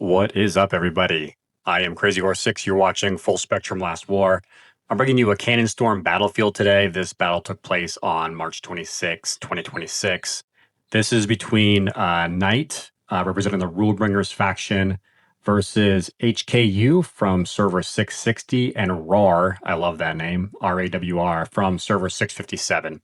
What is up, everybody? I am Crazy Horse 6. You're watching Full Spectrum Last War. I'm bringing you a Cannon Storm battlefield today. This battle took place on March 26, 2026. This is between Knight, representing the Rulebringers faction, versus HKU from server 660, and RAR, I love that name, RAWR, from server 657.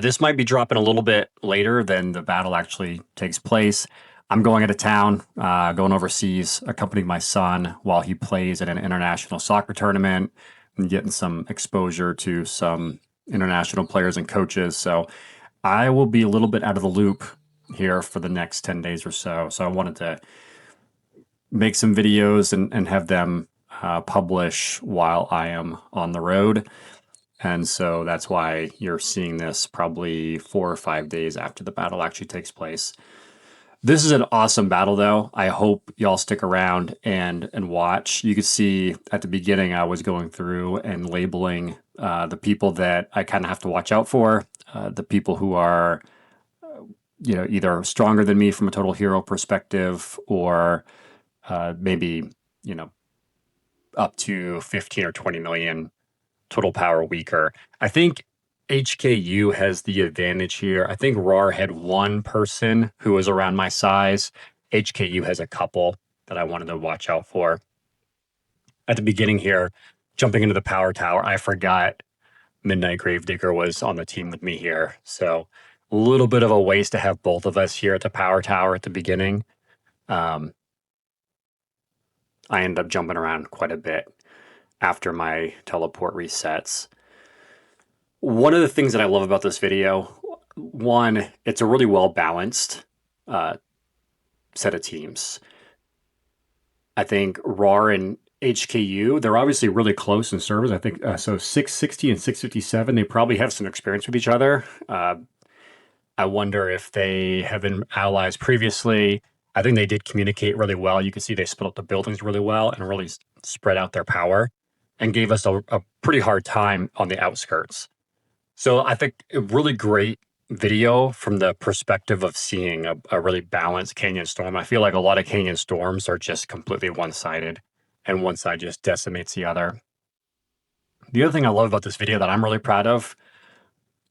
This might be dropping a little bit later than the battle actually takes place. I'm going out of town, going overseas, accompanying my son while he plays at an international soccer tournament and getting some exposure to some international players and coaches. So I will be a little bit out of the loop here for the next 10 days or so. So I wanted to make some videos and have them publish while I am on the road. And so that's why you're seeing this probably 4 or 5 days after the battle actually takes place. This is an awesome battle, though. I hope y'all stick around and watch. You can see at the beginning I was going through and labeling the people that I kind of have to watch out for, the people who are, either stronger than me from a total hero perspective, or maybe, up to 15 or 20 million total power weaker. I think HKU has the advantage here. I think RAR had one person who was around my size. HKU has a couple that I wanted to watch out for. At the beginning here, jumping into the power tower, I forgot Midnight Gravedigger was on the team with me here. So a little bit of a waste to have both of us here at the power tower at the beginning. I end up jumping around quite a bit after my teleport resets. One of the things that I love about this video, one, it's a really well-balanced set of teams. I think RAR and HKU, they're obviously really close in servers. I think so 660 and 657, they probably have some experience with each other. I wonder if they have been allies previously. I think they did communicate really well. You can see they split up the buildings really well and really spread out their power and gave us a pretty hard time on the outskirts. So I think a really great video from the perspective of seeing a really balanced Canyon Storm. I feel like a lot of Canyon Storms are just completely one-sided, and one side just decimates the other. The other thing I love about this video that I'm really proud of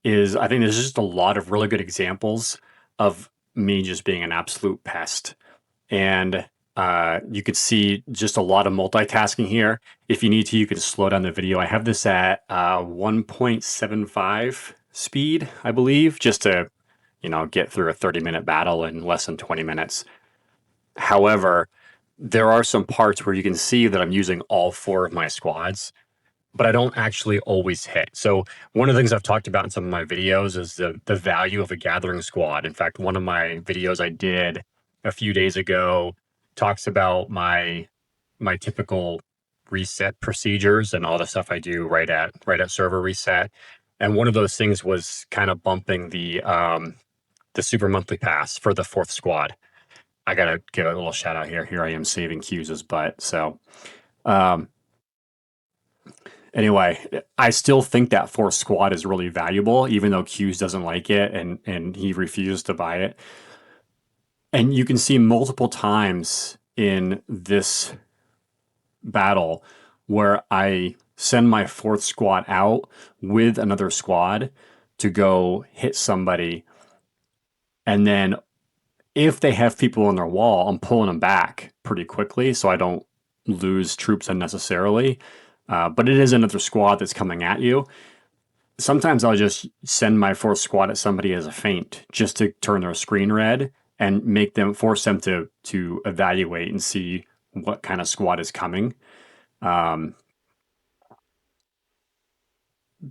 is I think there's just a lot of really good examples of me just being an absolute pest. And you could see just a lot of multitasking here. If you need to, you can slow down the video. I have this at 1.75 speed, I believe, just to, get through a 30-minute battle in less than 20 minutes. However, there are some parts where you can see that I'm using all 4 of my squads, but I don't actually always hit. So one of the things I've talked about in some of my videos is the value of a gathering squad. In fact, one of my videos I did a few days ago talks about my typical reset procedures and all the stuff I do right at server reset. And one of those things was kind of bumping the super monthly pass for the 4th squad. I gotta give a little shout out here. Here I am saving Q's butt. So anyway, I still think that 4th squad is really valuable, even though Q's doesn't like it and he refused to buy it. And you can see multiple times in this battle where I send my 4th squad out with another squad to go hit somebody. And then if they have people on their wall, I'm pulling them back pretty quickly so I don't lose troops unnecessarily. But it is another squad that's coming at you. Sometimes I'll just send my 4th squad at somebody as a feint just to turn their screen red and force them to evaluate and see what kind of squad is coming.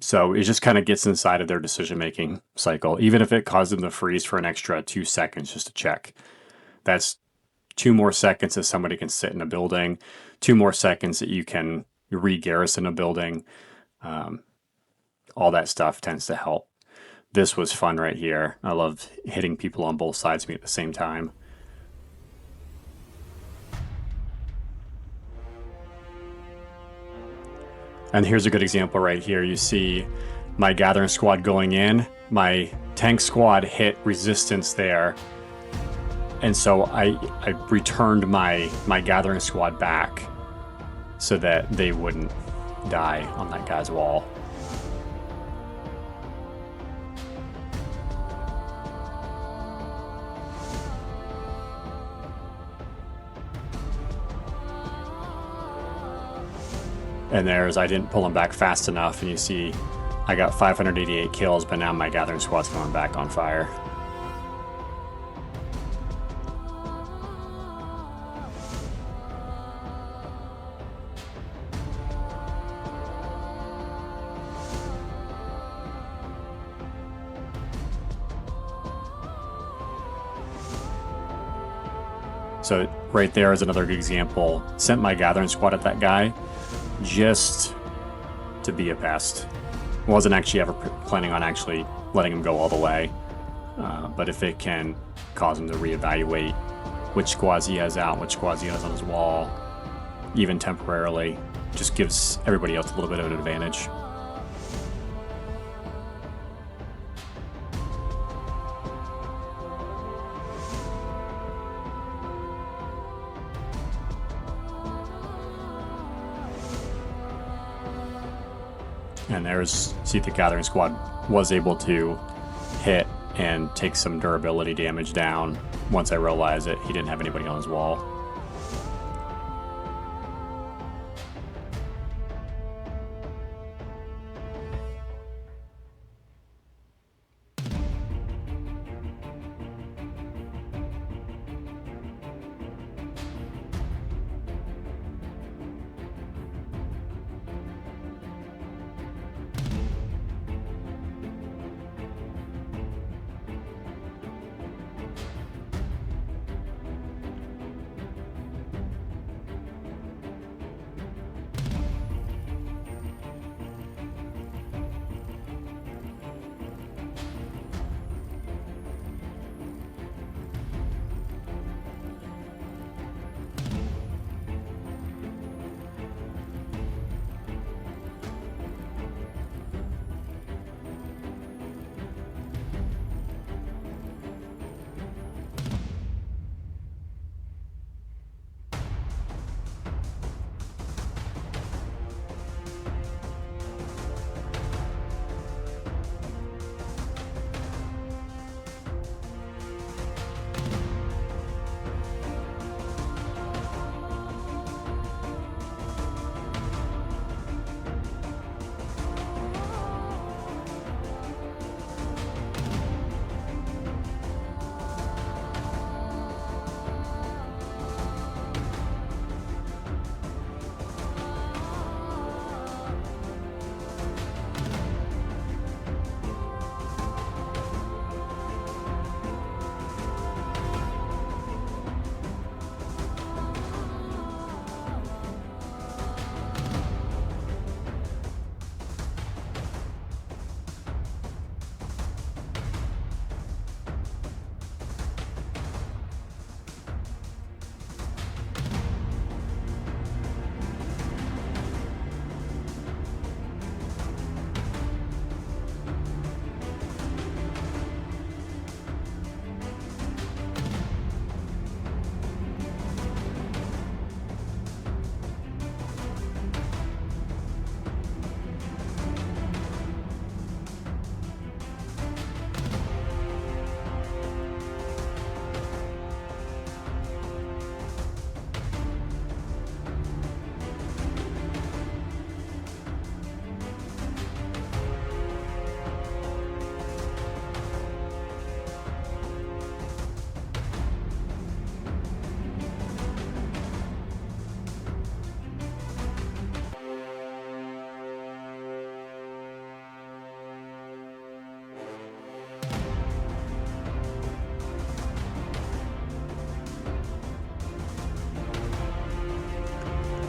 So it just kind of gets inside of their decision-making cycle, even if it causes them to freeze for an extra 2 seconds just to check. That's 2 more seconds that somebody can sit in a building, 2 more seconds that you can re-garrison a building. All that stuff tends to help. This was fun right here. I love hitting people on both sides of me at the same time. And here's a good example right here. You see my gathering squad going in. My tank squad hit resistance there. And so I returned my gathering squad back so that they wouldn't die on that guy's wall. And I didn't pull them back fast enough, and you see I got 588 kills, but now my gathering squad's going back on fire. So right there is another good example. Sent my gathering squad at that guy just to be a pest. Wasn't actually ever planning on actually letting him go all the way. But if it can cause him to reevaluate which squads he has out, which squads he has on his wall, even temporarily, just gives everybody else a little bit of an advantage. And see the gathering squad was able to hit and take some durability damage down once I realized that he didn't have anybody on his wall.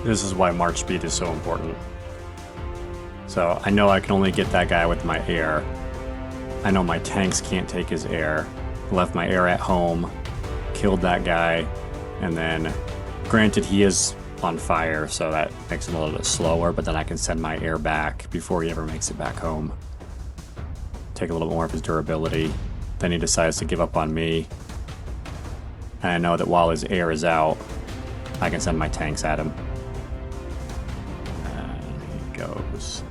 This is why March speed is so important. So I know I can only get that guy with my air. I know my tanks can't take his air. Left my air at home, killed that guy, and then granted he is on fire, so that makes him a little bit slower, but then I can send my air back before he ever makes it back home. Take a little more of his durability. Then he decides to give up on me. And I know that while his air is out, I can send my tanks at him. And he goes.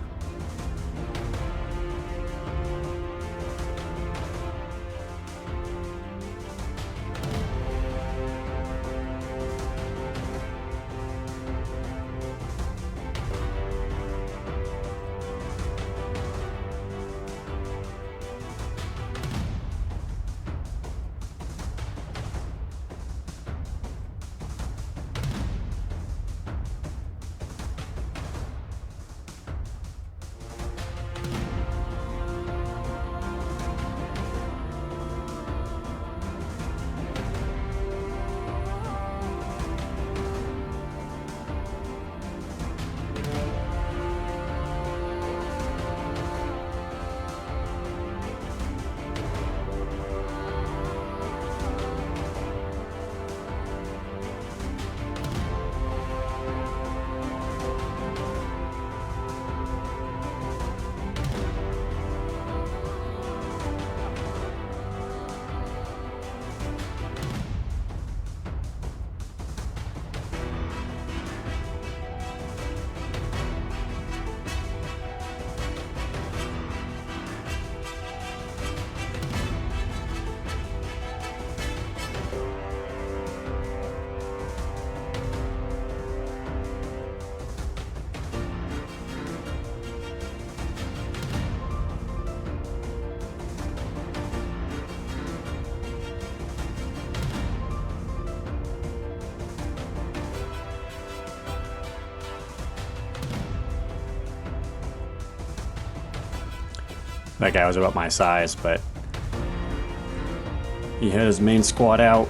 That guy was about my size, but he had his main squad out.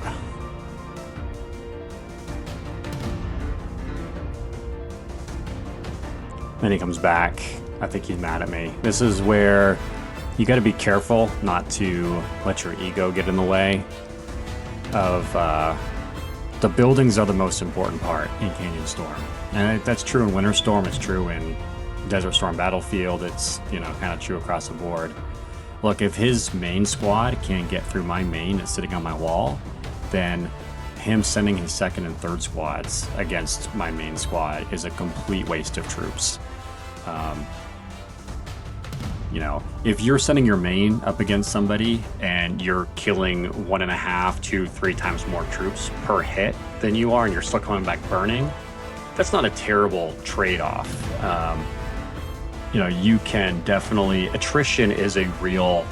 Then he comes back. I think he's mad at me. This is where you got to be careful not to let your ego get in the way of the buildings are the most important part in Canyon Storm. And that's true in Winter Storm. It's true in Desert Storm Battlefield. It's, you know, kind of true across the board. Look, if his main squad can't get through my main that's sitting on my wall, then him sending his second and third squads against my main squad is a complete waste of troops. You know, if you're sending your main up against somebody and you're killing 1.5, 2, 3 times more troops per hit than you are, and you're still coming back burning, that's not a terrible trade-off. You know, you can definitely, attrition is a real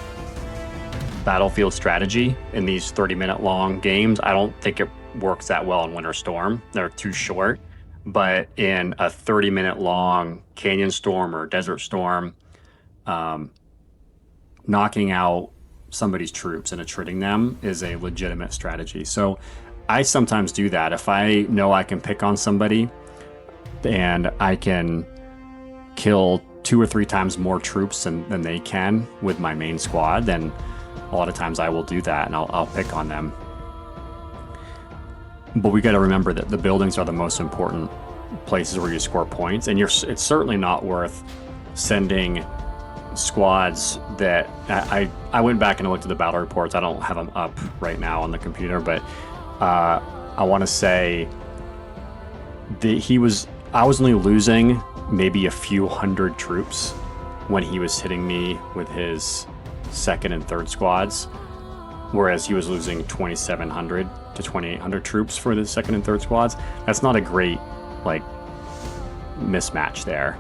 battlefield strategy in these 30-minute long games. I don't think it works that well in Winter Storm. They're too short. But in a 30-minute long Canyon Storm or Desert Storm, knocking out somebody's troops and attriting them is a legitimate strategy. So I sometimes do that. If I know I can pick on somebody and I can kill 2 or 3 times more troops than they can with my main squad, then a lot of times I will do that and I'll pick on them. But we got to remember that the buildings are the most important places where you score points, and it's certainly not worth sending squads that I went back and looked at the battle reports. I don't have them up right now on the computer, but I want to say that I was only losing maybe a few hundred troops when he was hitting me with his second and third squads, whereas he was losing 2,700 to 2,800 troops for the second and third squads. That's not a great, like, mismatch there.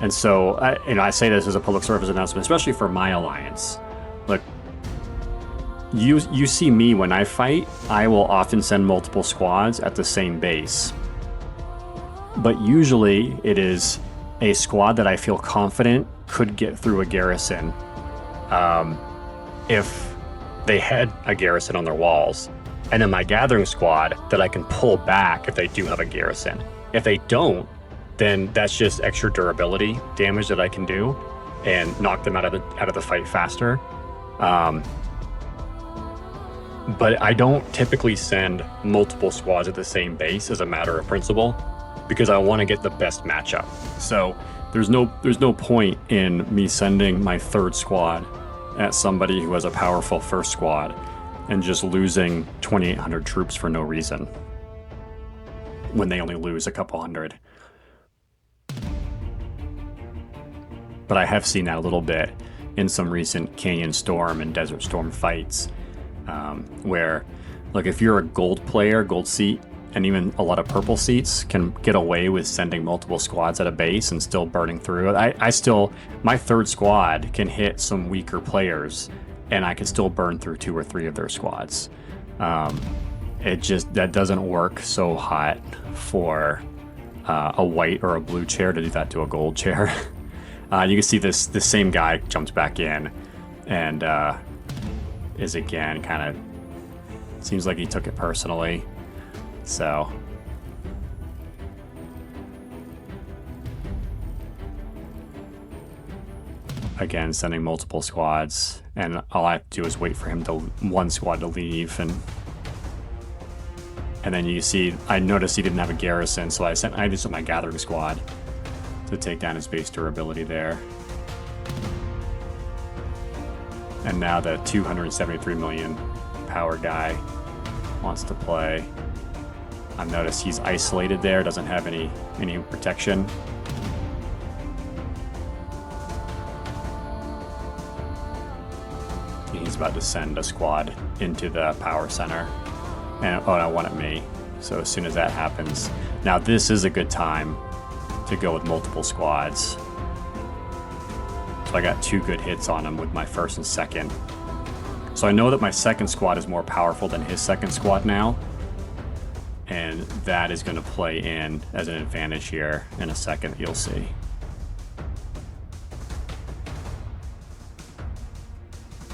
And so, I say this as a public service announcement, especially for my alliance. Look, you see me when I fight, I will often send multiple squads at the same base. But usually it is a squad that I feel confident could get through a garrison if they had a garrison on their walls. And then my gathering squad that I can pull back if they do have a garrison. If they don't, then that's just extra durability damage that I can do and knock them out of the fight faster. But I don't typically send multiple squads at the same base as a matter of principle, because I want to get the best matchup. So there's no point in me sending my third squad at somebody who has a powerful first squad and just losing 2,800 troops for no reason when they only lose a couple hundred. But I have seen that a little bit in some recent Canyon Storm and Desert Storm fights, where, look, if you're a gold player, gold seat, and even a lot of purple seats can get away with sending multiple squads at a base and still burning through it. My third squad can hit some weaker players, and I can still burn through 2 or 3 of their squads. That doesn't work so hot for a white or a blue chair to do that to a gold chair. You can see this same guy jumped back in and is again kind of, seems like he took it personally. So again, sending multiple squads, and all I have to do is wait for him to one squad to leave, and then you see I noticed he didn't have a garrison, so I just sent my gathering squad to take down his base durability there. And now the 273 million power guy wants to play. I've noticed he's isolated there, doesn't have any protection. He's about to send a squad into the power center. And oh, no, one at me. So as soon as that happens, now this is a good time to go with multiple squads. So I got 2 good hits on him with my first and second. So I know that my second squad is more powerful than his second squad now. And that is going to play in as an advantage here in a second, you'll see.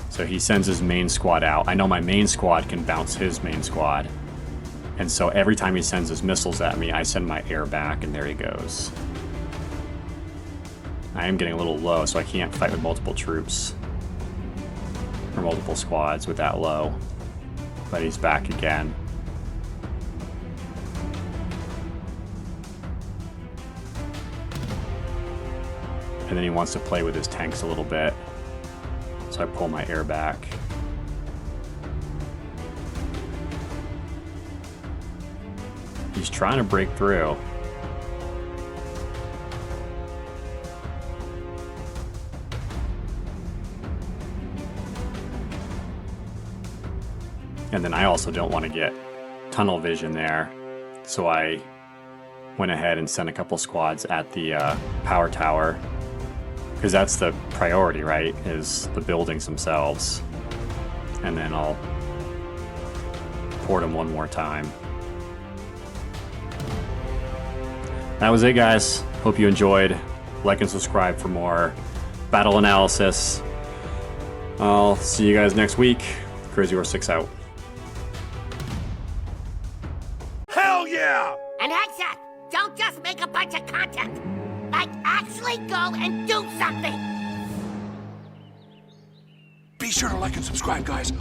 So he sends his main squad out. I know my main squad can bounce his main squad. And so every time he sends his missiles at me, I send my air back, and there he goes. I am getting a little low, so I can't fight with multiple troops or multiple squads with that low. But he's back again. And then he wants to play with his tanks a little bit. So I pull my air back. He's trying to break through. And then I also don't want to get tunnel vision there. So I went ahead and sent a couple squads at the power tower. Because that's the priority, right? Is the buildings themselves. And then I'll port them one more time. That was it, guys. Hope you enjoyed. Like and subscribe for more battle analysis. I'll see you guys next week. Crazy Horse 6 out. Hell yeah! And heads up, don't just make a bunch of content. Like, actually go and do something. Be sure to like and subscribe, guys.